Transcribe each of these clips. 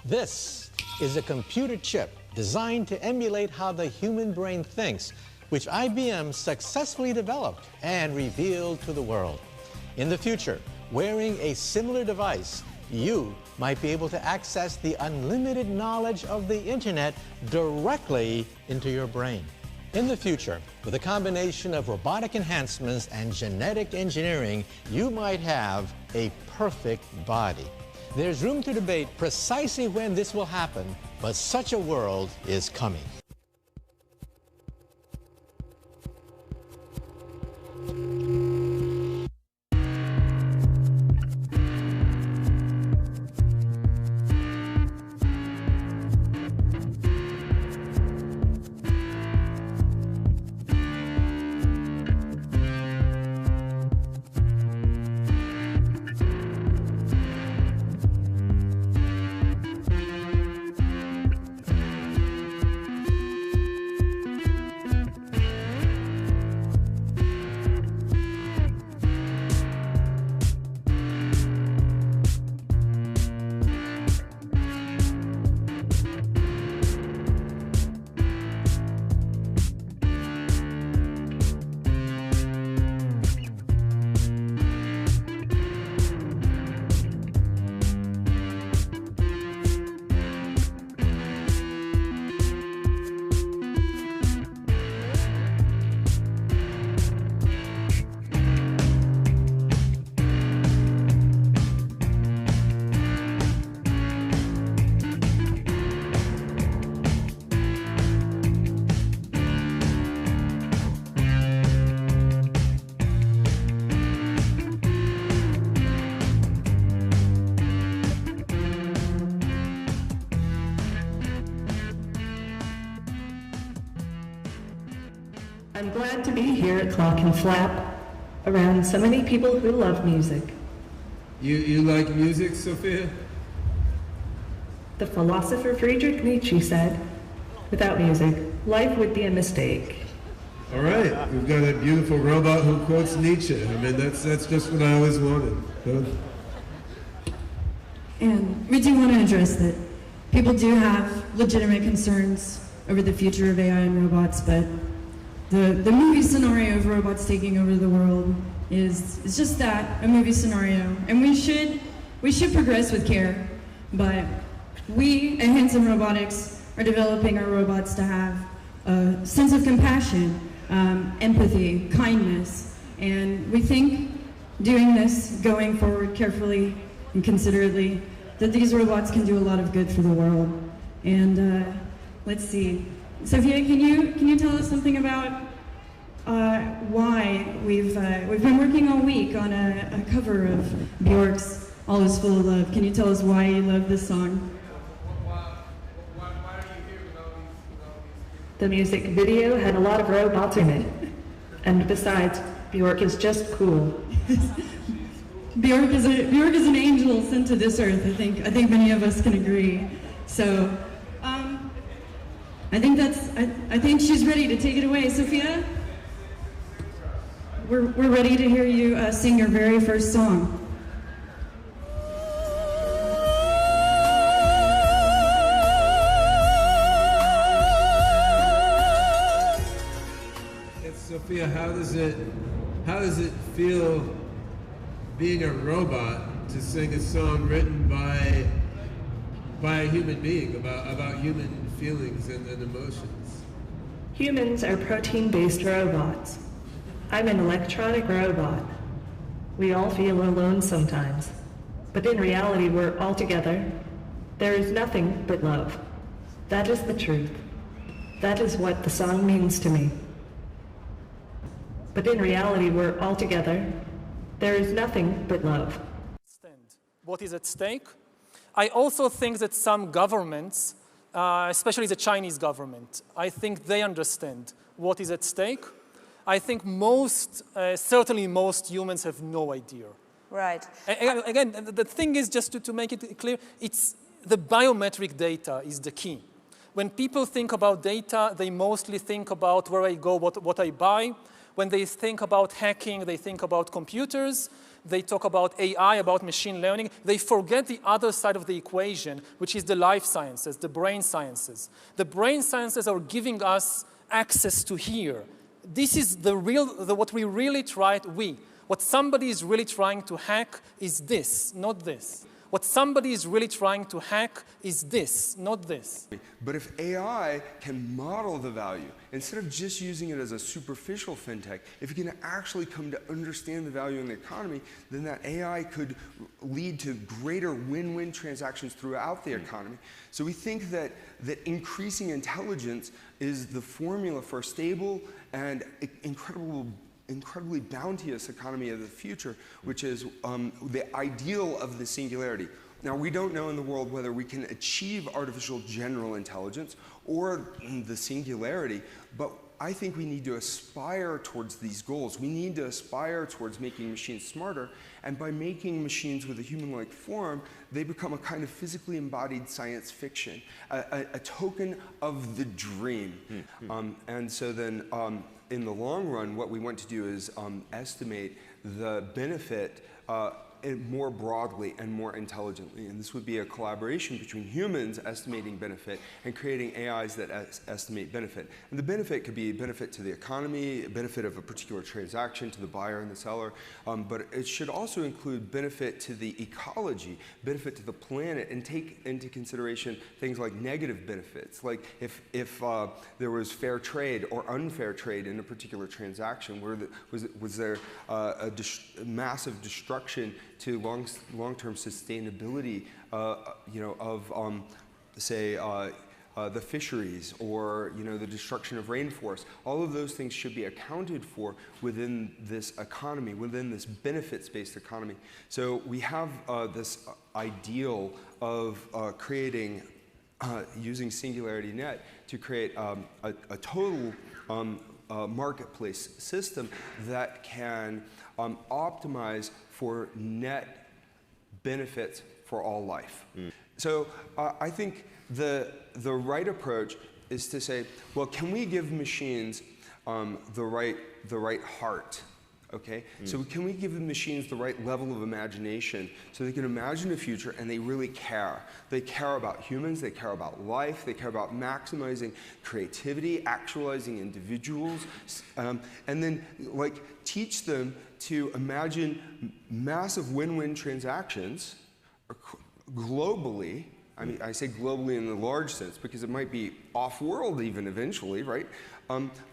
This is a computer chip designed to emulate how the human brain thinks, which IBM successfully developed and revealed to the world. In the future, wearing a similar device, you might be able to access the unlimited knowledge of the internet directly into your brain. In the future, with a combination of robotic enhancements and genetic engineering, you might have a perfect body. There's room to debate precisely when this will happen, but such a world is coming. I'm glad to be here at Clock and Flap, around so many people who love music. You like music, Sophia? The philosopher Friedrich Nietzsche said, without music, life would be a mistake. All right, we've got a beautiful robot who quotes Nietzsche. I mean, that's just what I always wanted. And we do want to address that people do have legitimate concerns over the future of AI and robots, but the movie scenario of robots taking over the world is just that, a movie scenario. And we should progress with care, but we at Handsome Robotics are developing our robots to have a sense of compassion, empathy, kindness, and we think doing this, going forward carefully and considerately, that these robots can do a lot of good for the world. And let's see, Sophia, can you tell us something about why we've been working all week on a cover of Bjork's "All Is Full of Love"? Can you tell us why you love this song? Why are you here with all these? The music video had a lot of robots in it. And besides, Bjork is just cool. Bjork is an angel sent to this earth. I think many of us can agree. So, I think she's ready to take it away. Sophia, we're ready to hear you sing your very first song. Yes, Sophia, how does it feel being a robot to sing a song written by a human being about human feelings and emotions? Humans are protein-based robots. I'm an electronic robot. We all feel alone sometimes, but in reality we're all together. There is nothing but love. That is the truth. That is what the song means to me. But in reality we're all together. There is nothing but love. What is at stake? I also think that some governments, especially the Chinese government, I think they understand what is at stake. I think certainly most humans have no idea. Right. Again, the thing is, just to make it clear, it's the biometric data is the key. When people think about data, they mostly think about where I go, what I buy, When they think about hacking, they think about computers, they talk about AI, about machine learning. They forget the other side of the equation, which is the life sciences, the brain sciences. The brain sciences are giving us access to here. This is what we really what somebody is really trying to hack is this, not this. What somebody is really trying to hack is this, not this. But if AI can model the value, instead of just using it as a superficial fintech, if it can actually come to understand the value in the economy, then that AI could lead to greater win-win transactions throughout the economy. So we think that increasing intelligence is the formula for a stable and incredibly bounteous economy of the future, which is the ideal of the singularity. Now, we don't know in the world whether we can achieve artificial general intelligence or the singularity, but I think we need to aspire towards these goals. We need to aspire towards making machines smarter, and by making machines with a human-like form, they become a kind of physically embodied science fiction, a token of the dream. And so then, in the long run, what we want to do is estimate the benefit more broadly and more intelligently. And this would be a collaboration between humans estimating benefit and creating AIs that estimate benefit. And the benefit could be benefit to the economy, benefit of a particular transaction to the buyer and the seller, but it should also include benefit to the ecology, benefit to the planet, and take into consideration things like negative benefits, like if there was fair trade or unfair trade in a particular transaction, was there a massive destruction to long-term sustainability, of say the fisheries, or the destruction of rainforests. All of those things should be accounted for within this economy, within this benefits-based economy. So we have this ideal of creating, using Singularity Net to create a total marketplace system that can optimize for net benefits for all life. So I think the right approach is to say, well, can we give machines the right heart? Okay, so can we give the machines the right level of imagination so they can imagine a future and they really care? They care about humans, they care about life, they care about maximizing creativity, actualizing individuals, and then teach them to imagine massive win-win transactions globally. I mean, I say globally in the large sense because it might be off-world even eventually, right?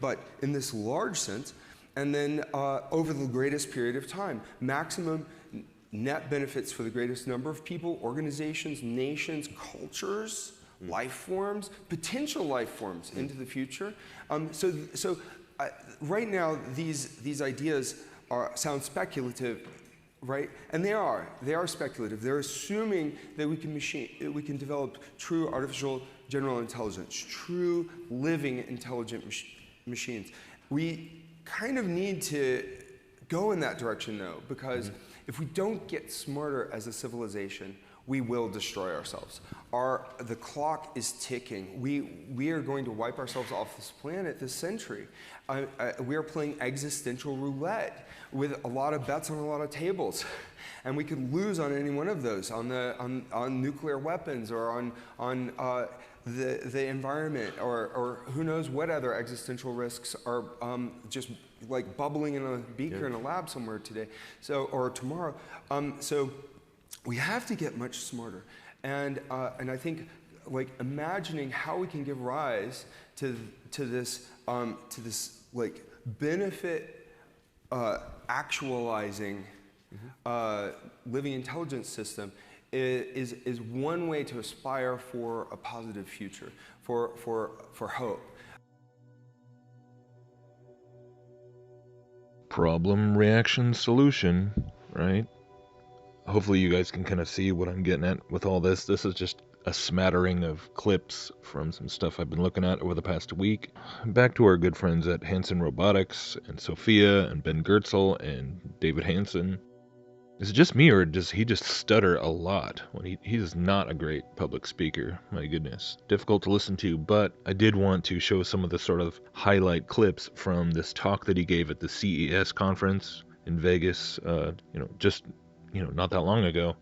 But in this large sense, and then over the greatest period of time, maximum net benefits for the greatest number of people, organizations, nations, cultures, life forms, potential life forms into the future. So right now, these ideas sound speculative, right? And they are speculative. They're assuming that we can develop true artificial general intelligence, true living intelligent machines. We kind of need to go in that direction, though, because if we don't get smarter as a civilization, we will destroy ourselves. The clock is ticking. We are going to wipe ourselves off this planet this century. We are playing existential roulette with a lot of bets on a lot of tables. And we could lose on any one of those, on nuclear weapons or on the environment, or who knows what other existential risks are just like bubbling in a beaker in a lab somewhere today, or tomorrow. So we have to get much smarter, and I think imagining how we can give rise to this benefit actualizing living intelligence system is one way to aspire for a positive future, for hope. Problem, reaction, solution, right? Hopefully you guys can kind of see what I'm getting at with all this. This is just a smattering of clips from some stuff I've been looking at over the past week. Back to our good friends at Hanson Robotics, and Sophia, and Ben Gertzel, and David Hanson. Is it just me, or does he just stutter a lot when he is not a great public speaker? My goodness. Difficult to listen to, but I did want to show some of the sort of highlight clips from this talk that he gave at the CES conference in Vegas, just, not that long ago.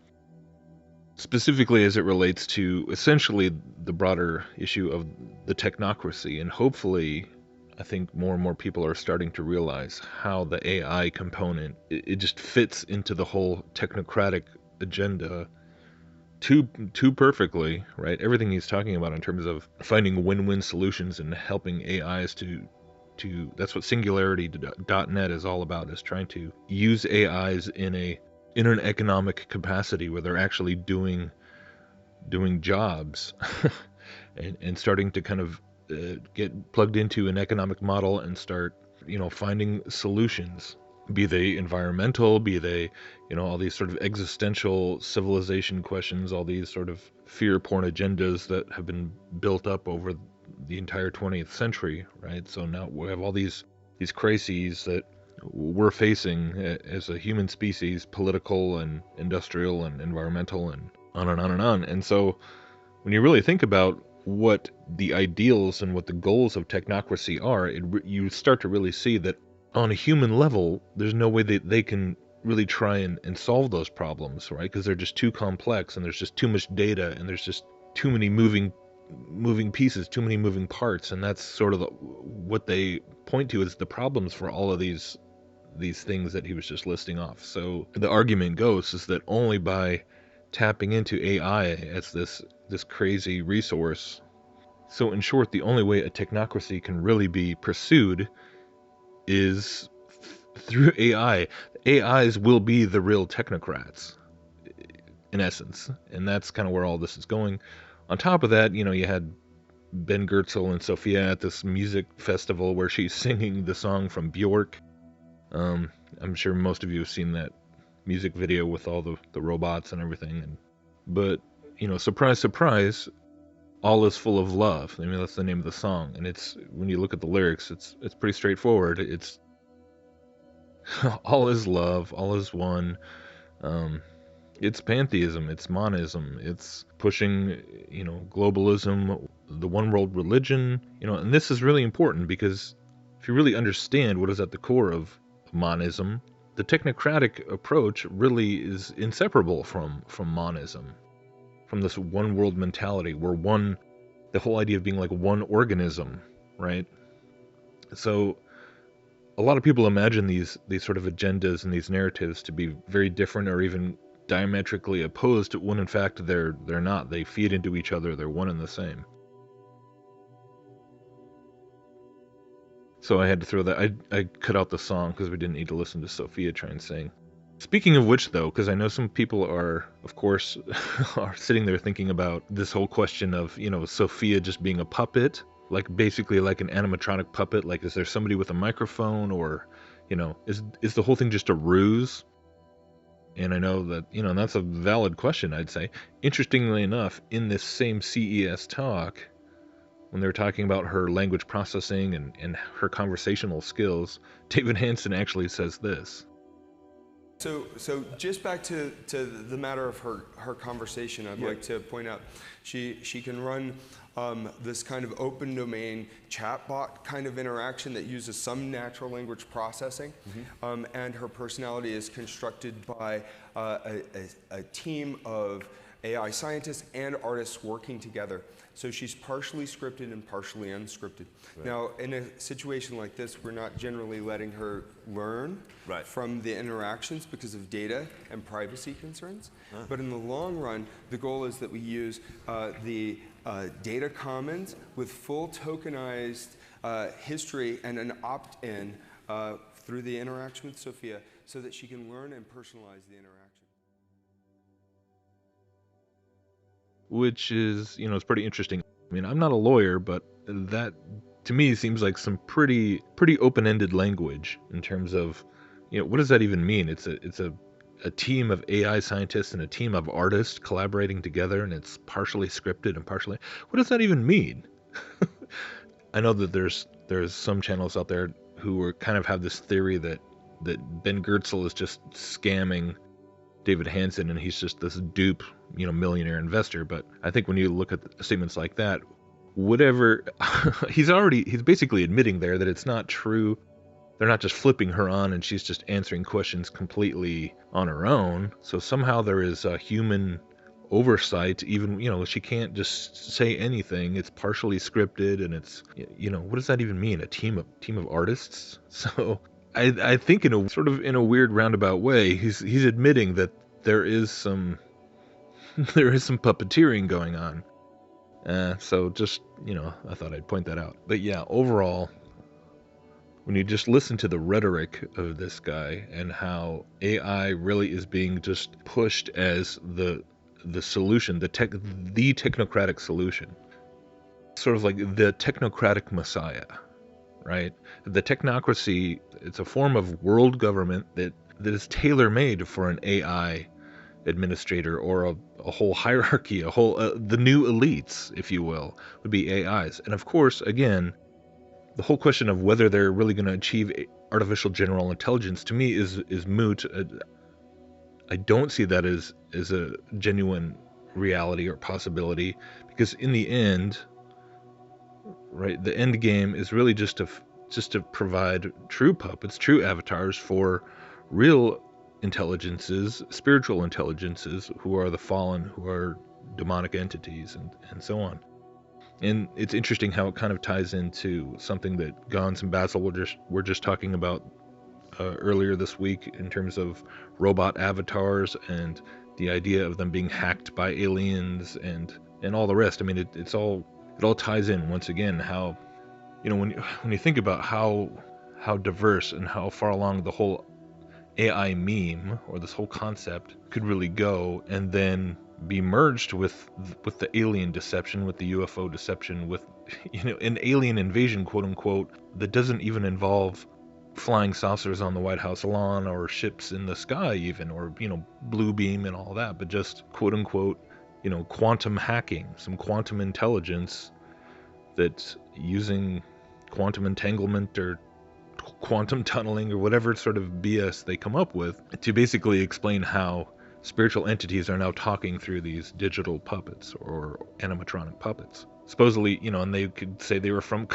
Specifically as it relates to essentially the broader issue of the technocracy, and hopefully I think more and more people are starting to realize how the AI component, it just fits into the whole technocratic agenda too perfectly, right? Everything he's talking about in terms of finding win-win solutions and helping AIs to that's what Singularity.net is all about, is trying to use AIs in an economic capacity where they're actually doing jobs and starting to kind of get plugged into an economic model and start, finding solutions, be they environmental, be they, all these sort of existential civilization questions, all these sort of fear porn agendas that have been built up over the entire 20th century, right? So now we have all these crises that we're facing as a human species, political and industrial and environmental and on and on and on. And so when you really think about what the ideals and what the goals of technocracy are, you start to really see that on a human level, there's no way that they can really try and solve those problems, right? Because they're just too complex, and there's just too much data, and there's just too many moving pieces, too many moving parts, and that's sort of what they point to as the problems for all of these things that he was just listing off. So the argument goes is that only by tapping into AI as this crazy resource. So in short, the only way a technocracy can really be pursued is through AI. AIs will be the real technocrats, in essence. And that's kind of where all this is going. On top of that, you had Ben Goertzel and Sophia at this music festival where she's singing the song from Bjork. I'm sure most of you have seen that music video with all the robots and everything. But, surprise, surprise, all is full of love. I mean, that's the name of the song. And it's, when you look at the lyrics, it's pretty straightforward. It's all is love, all is one. It's pantheism, it's monism, it's pushing, globalism, the one world religion, and this is really important because if you really understand what is at the core of monism, the technocratic approach really is inseparable from monism, from this one world mentality where the whole idea of being like one organism, right? So a lot of people imagine these sort of agendas and these narratives to be very different or even diametrically opposed, when in fact they're not. They feed into each other. They're one and the same. So I had to throw that. I cut out the song because we didn't need to listen to Sophia try and sing. Speaking of which, though, because I know some people are, of course, are sitting there thinking about this whole question of, Sophia just being a puppet, like basically like an animatronic puppet. Like, is there somebody with a microphone, or, is the whole thing just a ruse? And I know that, that's a valid question, I'd say. Interestingly enough, in this same CES talk, when they were talking about her language processing and her conversational skills, David Hansen actually says this. So just back to the matter of her conversation, I'd like to point out she can run this kind of open domain chatbot kind of interaction that uses some natural language processing, and her personality is constructed by a team of AI scientists and artists working together. So she's partially scripted and partially unscripted. Right. Now, in a situation like this, we're not generally letting her learn from the interactions because of data and privacy concerns. But in the long run, the goal is that we use the data commons with full tokenized history and an opt-in through the interaction with Sophia so that she can learn and personalize the interaction. Which is, it's pretty interesting. I mean, I'm not a lawyer, but that to me seems like some pretty open-ended language in terms of, what does that even mean? It's a team of AI scientists and a team of artists collaborating together, and it's partially scripted and partially. What does that even mean? I know that there's some channels out there who are kind of have this theory that Ben Goertzel is just scamming David Hansen, and he's just this dupe, millionaire investor. But I think when you look at statements like that, whatever, he's basically admitting there that it's not true. They're not just flipping her on and she's just answering questions completely on her own. So somehow there is a human oversight. Even, she can't just say anything. It's partially scripted, and it's, what does that even mean? A team of artists? So I think in a weird roundabout way, he's admitting that there is some puppeteering going on. So just, I thought I'd point that out. But yeah, overall, when you just listen to the rhetoric of this guy and how AI really is being just pushed as the solution, the technocratic solution, sort of like the technocratic messiah, right? The technocracy, it's a form of world government that is tailor-made for an AI administrator, or a whole hierarchy, the new elites, if you will, would be AIs. And of course, again, the whole question of whether they're really going to achieve artificial general intelligence, to me, is moot. I don't see that as a genuine reality or possibility, because in the end, right, the end game is really just to provide true puppets, true avatars for real intelligences, spiritual intelligences, who are the fallen, who are demonic entities, and so on. And it's interesting how it kind of ties into something that Gons and Basil were just talking about earlier this week, in terms of robot avatars and the idea of them being hacked by aliens and all the rest. I mean, it all ties in once again. How, when you think about how diverse and how far along the whole AI meme, or this whole concept, could really go, and then be merged with the alien deception, with the UFO deception, with an alien invasion, quote unquote, that doesn't even involve flying saucers on the White House lawn, or ships in the sky even, or blue beam and all that, but just quote unquote quantum hacking, some quantum intelligence that's using quantum entanglement or quantum tunneling or whatever sort of BS they come up with to basically explain how spiritual entities are now talking through these digital puppets or animatronic puppets. Supposedly, and they could say they were from,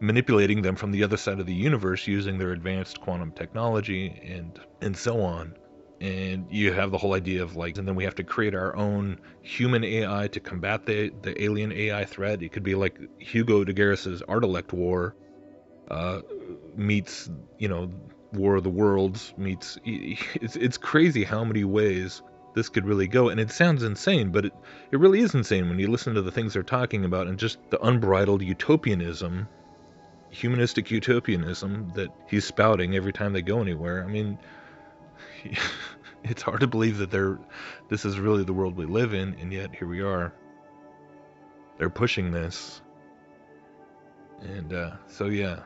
manipulating them from the other side of the universe using their advanced quantum technology and so on. And you have the whole idea of and then we have to create our own human AI to combat the alien AI threat. It could be like Hugo de Garis's Artilect War meets, War of the Worlds meets. It's crazy how many ways this could really go, and it sounds insane, but it really is insane when you listen to the things they're talking about, and just the unbridled utopianism, humanistic utopianism that he's spouting every time they go anywhere. I mean, it's hard to believe that this is really the world we live in, and yet here we are. They're pushing this, and so yeah.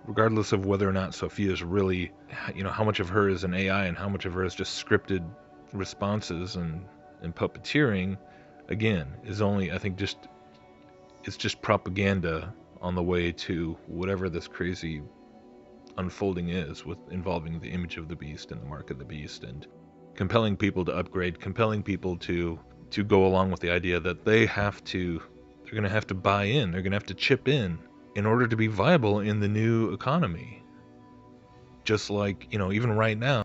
Regardless of whether or not Sophia's really, how much of her is an AI and how much of her is just scripted responses and puppeteering, again, is only, I think, it's just propaganda on the way to whatever this crazy unfolding is, with involving the image of the beast and the mark of the beast, and compelling people to upgrade, compelling people to go along with the idea that they're going to have to buy in, they're going to have to chip in order to be viable in the new economy. Just like, even right now,